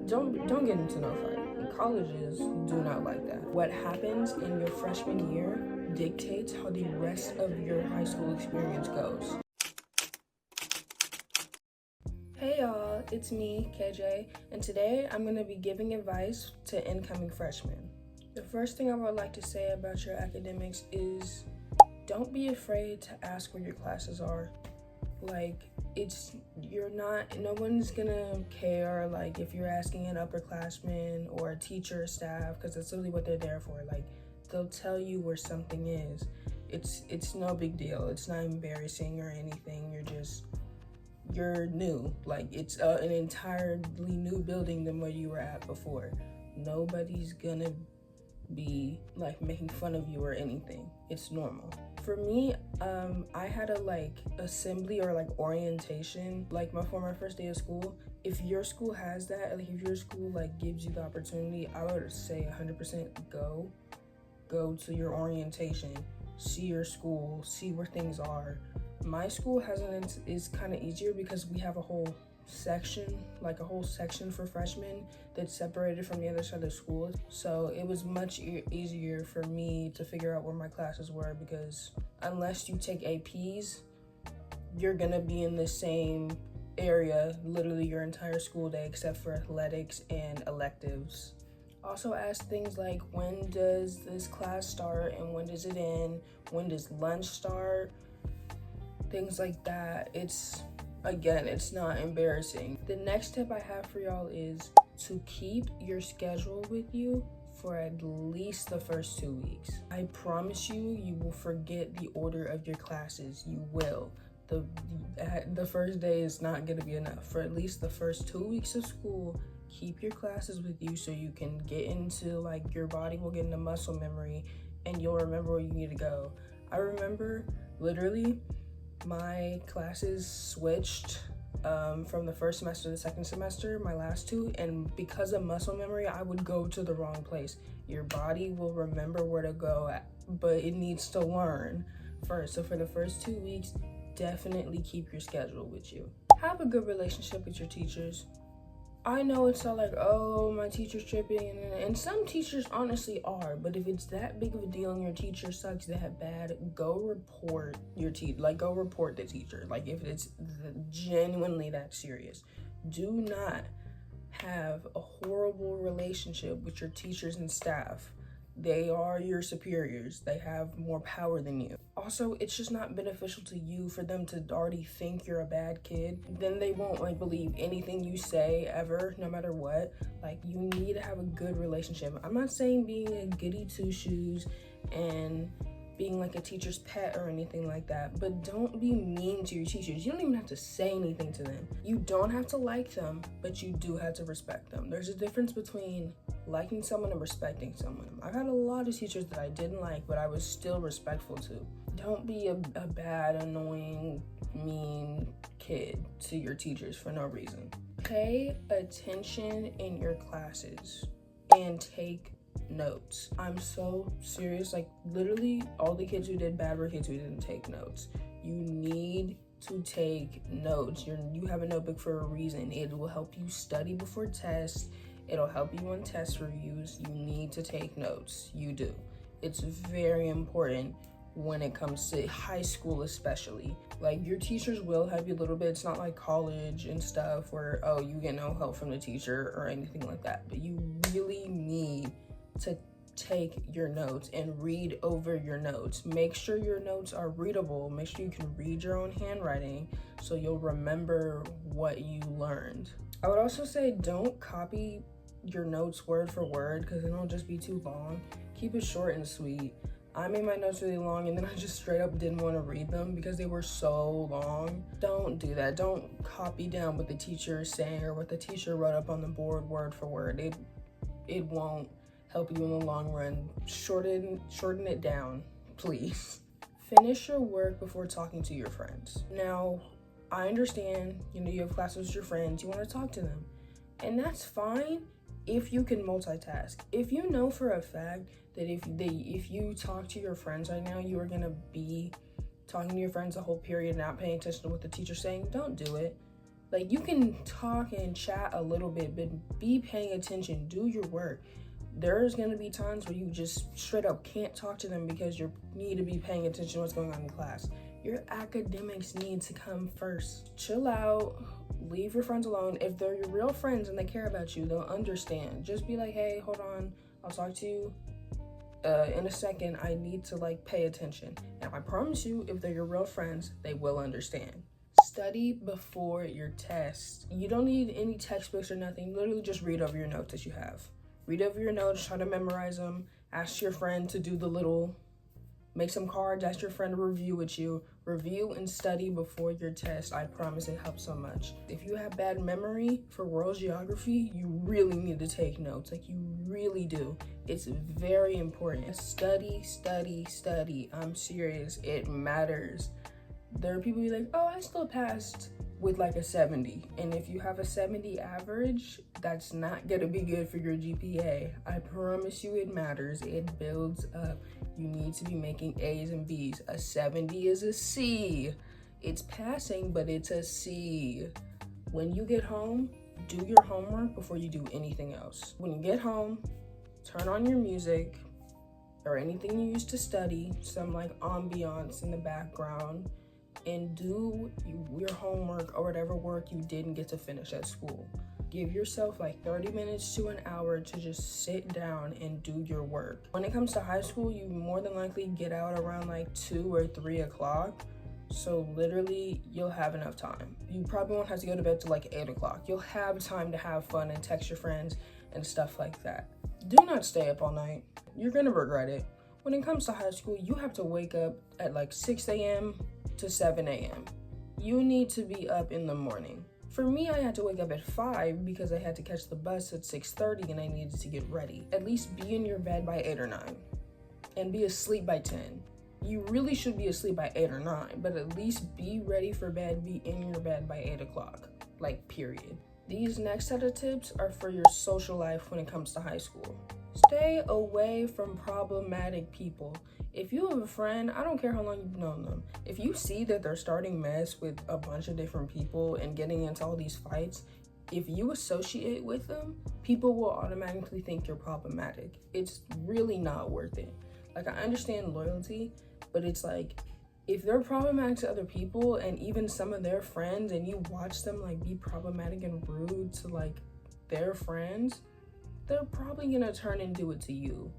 don't get into no fight. Colleges do not like that. What happens in your freshman year dictates how the rest of your high school experience goes. Hey y'all, it's me, KJ, and today I'm going to be giving advice to incoming freshmen. The first thing I would like to say about your academics is don't be afraid to ask where your classes are. No one's gonna care, if you're asking an upperclassman or a teacher or staff, because that's really what they're there for. They'll tell you where something is. It's no big deal. It's not embarrassing or anything. You're new. It's an entirely new building than where you were at before. Nobody's gonna be making fun of you or anything. It's normal. For me, I had a assembly or orientation for my first day of school. If your school has that, if your school gives you the opportunity, I would say 100% go to your orientation, see your school, see where things are. My school is kind of easier because we have a whole section for freshmen that's separated from the other side of the school. So it was much easier for me to figure out where my classes were, because unless you take APs, you're gonna be in the same area literally your entire school day except for athletics and electives. Also ask things like, when does this class start and when does it end? When does lunch start? Things like that. It's not embarrassing. The next tip I have for y'all is to keep your schedule with you for at least the first 2 weeks. I promise you will forget the order of your classes. You will. The first day is not gonna be enough. For at least the first 2 weeks of school, keep your classes with you so you can get into your body will get into muscle memory and you'll remember where you need to go. I remember literally my classes switched from the first semester to the second semester, my last two, and because of muscle memory, I would go to the wrong place. Your body will remember where to go at, but it needs to learn first. So for the first 2 weeks, definitely keep your schedule with you. Have a good relationship with your teachers. I know it's all oh, my teacher's tripping, and some teachers honestly are, but if it's that big of a deal and your teacher sucks that bad, go report your teacher. Go report the teacher. If it's genuinely that serious. Do not have a horrible relationship with your teachers and staff. They are your superiors. They have more power than you. Also, it's just not beneficial to you for them to already think you're a bad kid. Then they won't believe anything you say ever, no matter what. You need to have a good relationship. I'm not saying being a goody two-shoes and being a teacher's pet or anything like that, but don't be mean to your teachers. You don't even have to say anything to them. You don't have to like them, but you do have to respect them. There's a difference between liking someone and respecting someone. I've had a lot of teachers that I didn't like, but I was still respectful to. Don't be a bad, annoying, mean kid to your teachers for no reason. Pay attention in your classes and take notes. I'm so serious. Literally all the kids who did bad were kids who didn't take notes. You need to take notes. You have a notebook for a reason. It will help you study before tests. It'll help you on test reviews. You need to take notes. You do. It's very important when it comes to high school especially. Your teachers will help you a little bit. It's not like college and stuff where, you get no help from the teacher or anything like that. But you really need to take your notes and read over your notes. Make sure your notes are readable. Make sure you can read your own handwriting so you'll remember what you learned. I would also say don't copy your notes word for word, because then it'll just be too long. Keep it short and sweet. I made my notes really long and then I just straight up didn't want to read them because they were so long. Don't do that. Don't copy down what the teacher is saying or what the teacher wrote up on the board word for word. It won't help you in the long run. Shorten it down, please. Finish your work before talking to your friends. Now, I understand, you have classes with your friends, you want to talk to them, and that's fine if you can multitask. If you know for a fact that if you talk to your friends right now, you are gonna be talking to your friends the whole period, not paying attention to what the teacher's saying, don't do it. Like, you can talk and chat a little bit, but be paying attention, do your work. There's gonna be times where you just straight up can't talk to them because you need to be paying attention to what's going on in class. Your academics need to come first. Chill out, leave your friends alone. If they're your real friends and they care about you, they'll understand. Just be like, hey, hold on, I'll talk to you in a second. I need to pay attention. And I promise you, if they're your real friends, they will understand. Study before your test. You don't need any textbooks or nothing. Literally just read over your notes that you have. Read over your notes, try to memorize them. Ask your friend to do make some cards, ask your friend to review with you. Review and study before your test. I promise it helps so much. If you have bad memory for world geography, you really need to take notes. Like, you really do. It's very important. Study, study, study. I'm serious. It matters. There are people who be like, oh, I still passed with a 70. And if you have a 70 average, that's not gonna be good for your GPA. I promise you it matters. It builds up. You need to be making A's and B's. A 70 is a C. It's passing, but it's a C. When you get home, do your homework before you do anything else. When you get home, turn on your music or anything you use to study, some ambiance in the background, and do your homework or whatever work you didn't get to finish at school. Give yourself 30 minutes to an hour to just sit down and do your work. When it comes to high school, you more than likely get out around 2 or 3 o'clock. So literally, you'll have enough time. You probably won't have to go to bed till 8 o'clock. You'll have time to have fun and text your friends and stuff like that. Do not stay up all night. You're gonna regret it. When it comes to high school, you have to wake up at 6 a.m. to 7 a.m. You need to be up in the morning. For me, I had to wake up at 5 because I had to catch the bus at 6:30 and I needed to get ready. At least be in your bed by 8 or 9 and be asleep by 10. You really should be asleep by 8 or 9, but at least be ready for bed, be in your bed by 8 o'clock, period. These next set of tips are for your social life when it comes to high school. Stay away from problematic people. If you have a friend, I don't care how long you've known them, if you see that they're starting mess with a bunch of different people and getting into all these fights, if you associate with them, people will automatically think you're problematic. It's really not worth it. I understand loyalty, but it's if they're problematic to other people and even some of their friends, and you watch them be problematic and rude to their friends, they're probably gonna turn and do it to you,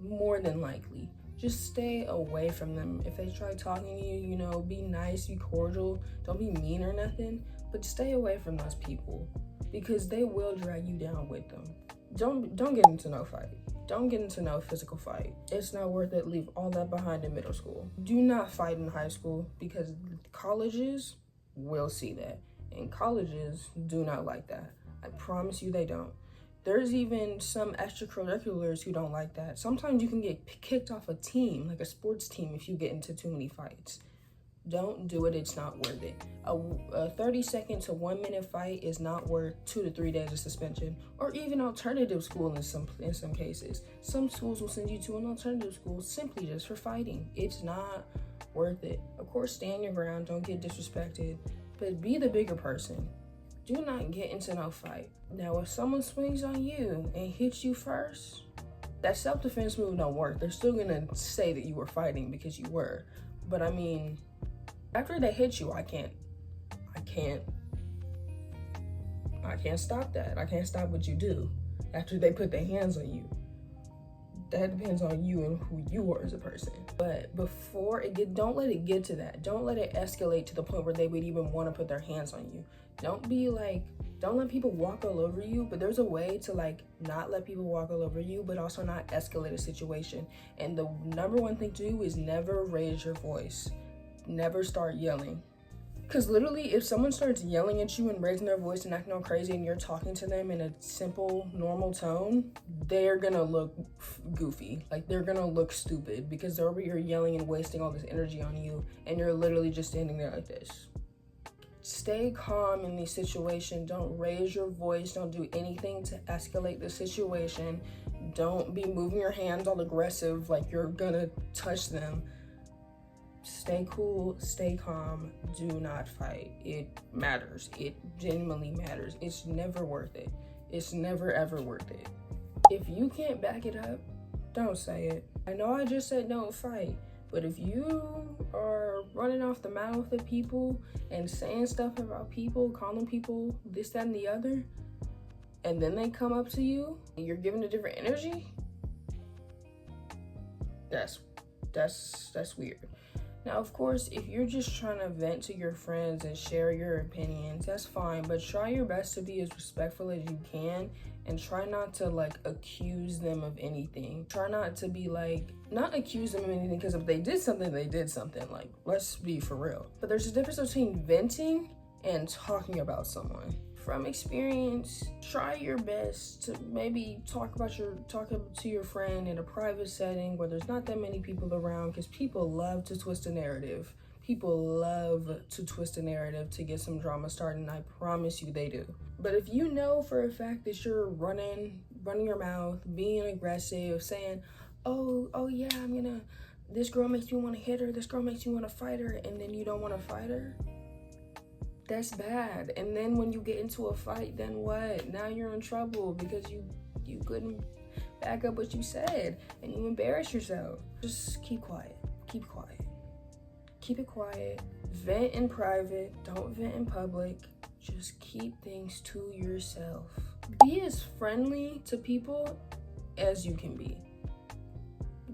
more than likely. Just stay away from them. If they try talking to you, be nice, be cordial, don't be mean or nothing, but stay away from those people because they will drag you down with them. Don't get into no fight. Don't get into no physical fight. It's not worth it. Leave all that behind in middle school. Do not fight in high school because colleges will see that, and colleges do not like that. I promise you they don't. There's even some extracurriculars who don't like that. Sometimes you can get kicked off a team, a sports team, if you get into too many fights. Don't do it. It's not worth it. A 30-second to 1 minute fight is not worth 2 to 3 days of suspension, or even alternative school in some cases. Some schools will send you to an alternative school simply just for fighting. It's not worth it. Of course, stand your ground. Don't get disrespected, but be the bigger person. Do not get into no fight. Now, if someone swings on you and hits you first, that self-defense move don't work. They're still gonna say that you were fighting because you were. But after they hit you, I can't stop that. I can't stop what you do after they put their hands on you. That depends on you and who you are as a person. But don't let it get to that. Don't let it escalate to the point where they would even want to put their hands on you. Don't let people walk all over you, but there's a way to not let people walk all over you, but also not escalate a situation. And the number one thing to do is never raise your voice. Never start yelling. Because literally, if someone starts yelling at you and raising their voice and acting all crazy and you're talking to them in a simple, normal tone, they're gonna look goofy. They're gonna look stupid because they're over here yelling and wasting all this energy on you, and you're literally just standing there like this. Stay calm in these situations. Don't raise your voice. Don't do anything to escalate the situation. Don't be moving your hands all aggressive like you're gonna touch them. stay cool, stay calm, do not fight. It matters. It genuinely matters. It's never worth it. It's never ever worth it. If you can't back it up, don't say it. I know I just said don't fight, but if you are running off the mouth of people and saying stuff about people, calling people this, that, and the other, and then they come up to you and you're giving a different energy, that's weird. Now, of course, if you're just trying to vent to your friends and share your opinions, that's fine, but try your best to be as respectful as you can, and try not to accuse them of anything. Try not to be not accuse them of anything, because if they did something, they did something. Let's be for real. But there's a difference between venting and talking about someone. From experience, try your best to maybe talk to your friend in a private setting where there's not that many people around, because people love to twist a narrative. People love to twist a narrative to get some drama started, and I promise you they do. But if you know for a fact that you're running your mouth, being aggressive, saying, oh yeah, this girl makes me want to hit her, this girl makes me want to fight her, and then you don't want to fight her, that's bad. And then when you get into a fight, then what? Now you're in trouble because you couldn't back up what you said and you embarrass yourself. Just keep quiet. Keep it quiet. Vent in private. Don't vent in public. Just keep things to yourself. Be as friendly to people as you can be.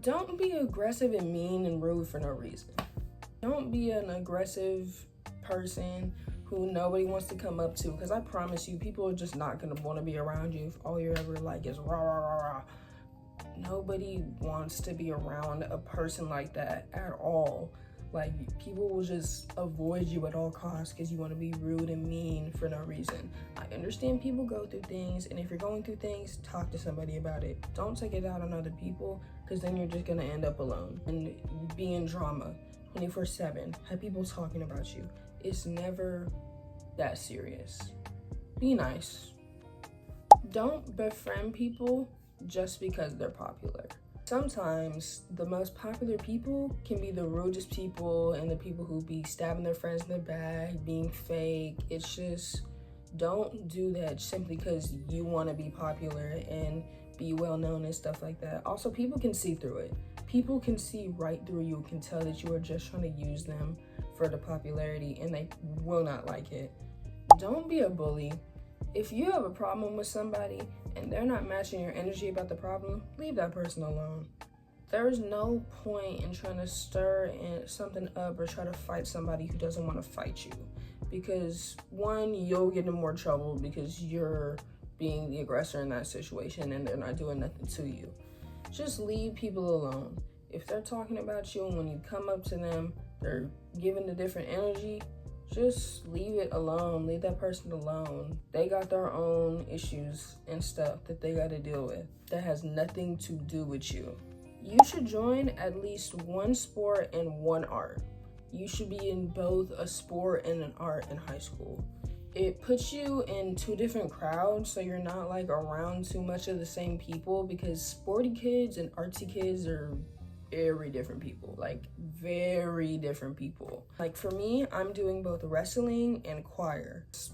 Don't be aggressive and mean and rude for no reason. Don't be an aggressive person who nobody wants to come up to, because I promise you, people are just not going to want to be around you if all you're ever is rah, rah, rah, rah. Nobody wants to be around a person like that at all. People will just avoid you at all costs because you want to be rude and mean for no reason. I understand people go through things, and if you're going through things, talk to somebody about it. Don't take it out on other people, because then you're just going to end up alone and be in drama 24/7. Have people talking about you. It's never that serious. Be nice. Don't befriend people just because they're popular. Sometimes the most popular people can be the rudest people and the people who be stabbing their friends in the back, being fake. It's just, don't do that simply because you want to be popular and be well known and stuff like that. Also, people can see through it. People can see right through you, can tell that you are just trying to use them for the popularity, and they will not like it. Don't be a bully. If you have a problem with somebody and they're not matching your energy about the problem, leave that person alone. There is no point in trying to stir something up or try to fight somebody who doesn't want to fight you, because one, you'll get in more trouble because you're being the aggressor in that situation and they're not doing nothing to you. Just leave people alone. If they're talking about you and when you come up to them, they're giving a different energy, just leave it alone. Leave that person alone. They got their own issues and stuff that they got to deal with. That has nothing to do with you. You should join at least one sport and one art. You should be in both a sport and an art in high school. It puts you in two different crowds, so you're not around too much of the same people, because sporty kids and artsy kids are very different people, very different people. For me, I'm doing both wrestling and choir. It's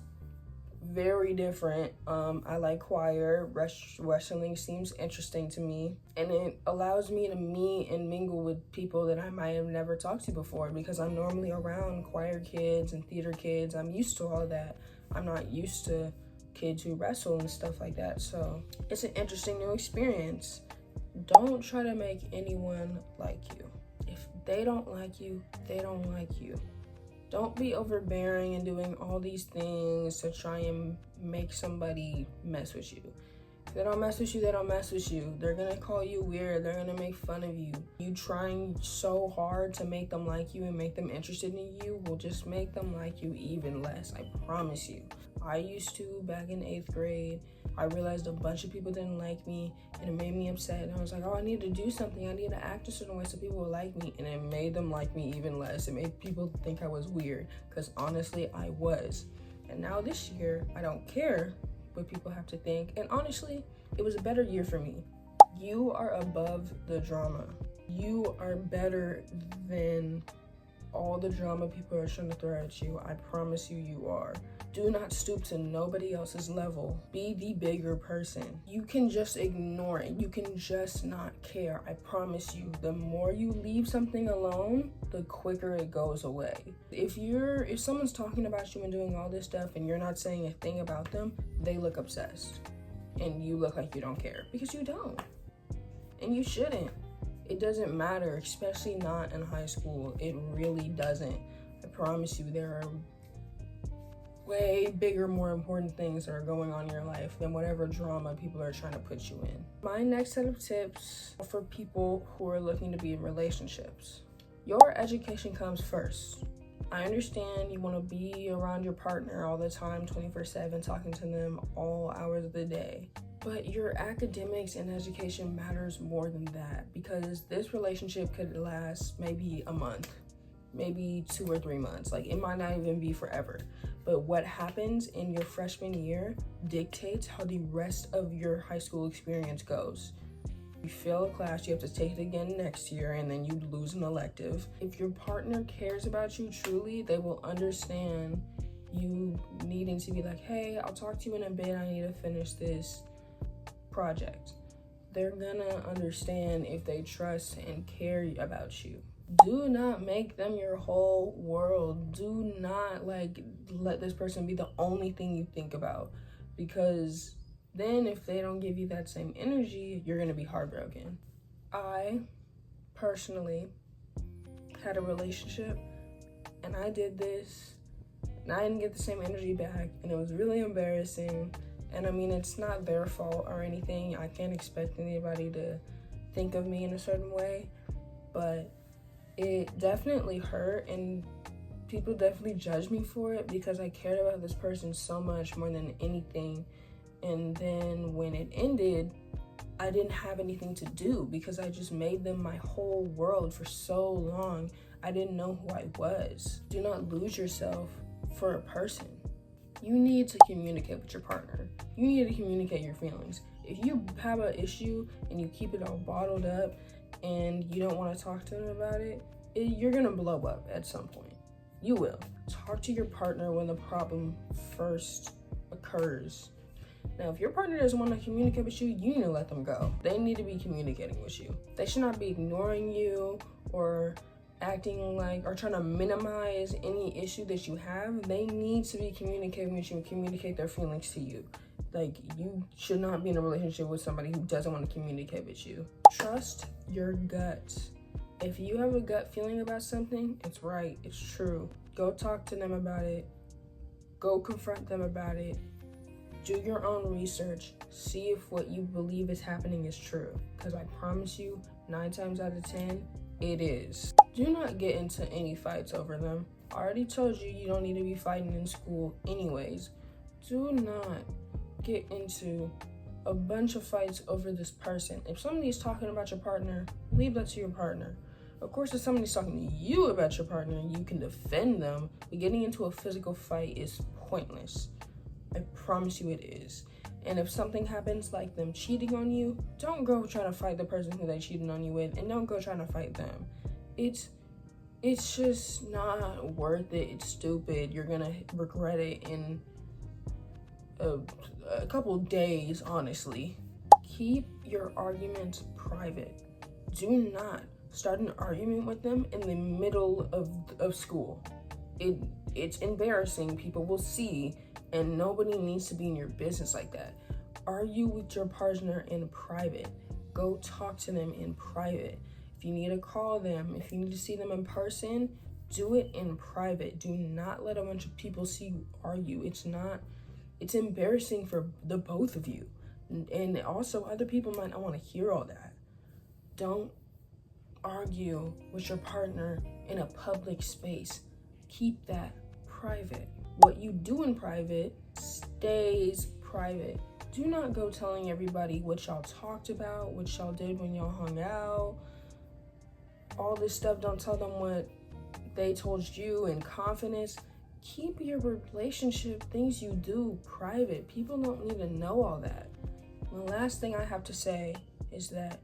very different. I like choir. Wrestling seems interesting to me, and it allows me to meet and mingle with people that I might have never talked to before, because I'm normally around choir kids and theater kids. I'm used to all that. I'm not used to kids who wrestle and stuff like that, so it's an interesting new experience. Don't try to make anyone like you. If they don't like you, they don't like you. Don't be overbearing and doing all these things to try and make somebody mess with you. If they don't mess with you, they don't mess with you. They're gonna call you weird. They're gonna make fun of you. You trying so hard to make them like you and make them interested in you will just make them like you even less. I promise you. I used to back in 8th grade. I realized a bunch of people didn't like me, and it made me upset. And I was like, I need to do something. I need to act a certain way so people will like me. And it made them like me even less. It made people think I was weird, because honestly, I was. And now this year, I don't care what people have to think. And honestly, it was a better year for me. You are above the drama. You are better than all the drama people are trying to throw at you. I promise you, you are. Do not stoop to nobody else's level. Be the bigger person. You can just ignore it. You can just not care. I promise you, the more you leave something alone, the quicker it goes away. If someone's talking about you and doing all this stuff and you're not saying a thing about them, they look obsessed. And you look like you don't care, because you don't. And you shouldn't. It doesn't matter, especially not in high school. It really doesn't. I promise you, there are way bigger, more important things that are going on in your life than whatever drama people are trying to put you in. My next set of tips are for people who are looking to be in relationships. Your education comes first. I understand you want to be around your partner all the time, 24/7, talking to them all hours of the day. But your academics and education matters more than that, because this relationship could last maybe a month, maybe 2 or 3 months. Like, it might not even be forever. But what happens in your freshman year dictates how the rest of your high school experience goes. You fail a class, you have to take it again next year, and then you lose an elective. If your partner cares about you truly, they will understand you needing to be like, hey, I'll talk to you in a bit, I need to finish this project. They're gonna understand if they trust and care about you. Do not make them your whole world. Do not let this person be the only thing you think about, because then if they don't give you that same energy, you're gonna be heartbroken. I personally had a relationship and I did this and I didn't get the same energy back, and it was really embarrassing. And I mean, it's not their fault or anything. I can't expect anybody to think of me in a certain way, but it definitely hurt, and people definitely judged me for it because I cared about this person so much, more than anything. And then when it ended, I didn't have anything to do because I just made them my whole world for so long. I didn't know who I was. Do not lose yourself for a person. You need to communicate with your partner. You need to communicate your feelings. If you have an issue and you keep it all bottled up and you don't want to talk to them about it, you're gonna blow up at some point. You will. Talk to your partner when the problem first occurs. Now, if your partner doesn't want to communicate with you, you need to let them go. They need to be communicating with you. They should not be ignoring you or acting like, or trying to minimize any issue that you have. They need to be communicating with you and communicate their feelings to you. Like, you should not be in a relationship with somebody who doesn't want to communicate with you. Trust your gut. If you have a gut feeling about something, it's right, it's true. Go talk to them about it. Go confront them about it. Do your own research. See if what you believe is happening is true. Because I promise you, 9 times out of 10, it is. Do not get into any fights over them. I already told you don't need to be fighting in school anyways. Do not get into a bunch of fights over this person. If somebody's talking about your partner, leave that to your partner. Of course, if somebody's talking to you about your partner, you can defend them, but getting into a physical fight is pointless. I promise you it is. And if something happens like them cheating on you, don't go trying to fight the person who they cheated on you with, and don't go trying to fight them. It's just not worth it. It's stupid. You're gonna regret it in a couple days, honestly. Keep your arguments private. Do not start an argument with them in the middle of school. It's embarrassing. People will see, and nobody needs to be in your business like that. Argue with your partner in private. Go talk to them in private. If you need to call them, if you need to see them in person, do it in private. Do not let a bunch of people see you argue. It's embarrassing for the both of you. And also, other people might not want to hear all that. Don't argue with your partner in a public space. Keep that private. What you do in private stays private. Do not go telling everybody what y'all talked about, what y'all did when y'all hung out. All this stuff, don't tell them what they told you in confidence. Keep your relationship, things you do, private. People don't need to know all that. The last thing I have to say is that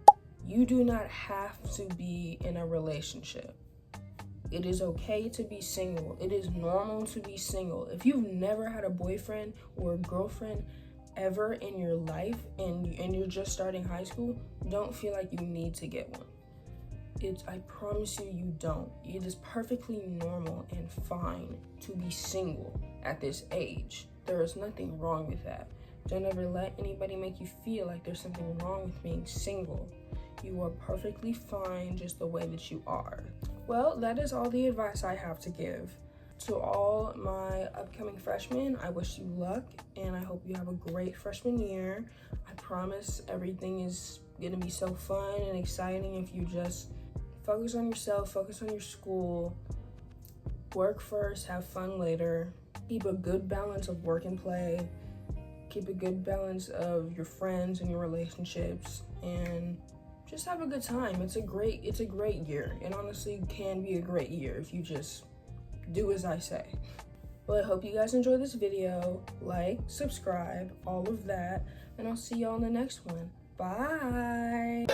you do not have to be in a relationship. It is okay to be single. It is normal to be single. If you've never had a boyfriend or a girlfriend ever in your life and you're just starting high school, don't feel like you need to get one. I promise you, you don't. It is perfectly normal and fine to be single at this age. There is nothing wrong with that. Don't ever let anybody make you feel like there's something wrong with being single. You are perfectly fine just the way that you are. Well, that is all the advice I have to give. To all my upcoming freshmen, I wish you luck and I hope you have a great freshman year. I promise everything is gonna be so fun and exciting if you just focus on yourself, focus on your school, work first, have fun later. Keep a good balance of work and play. Keep a good balance of your friends and your relationships, and just have a good time. It's a great year. It honestly can be a great year if you just do as I say. Well, I hope you guys enjoy this video. Like, subscribe, all of that, and I'll see y'all in the next one. Bye.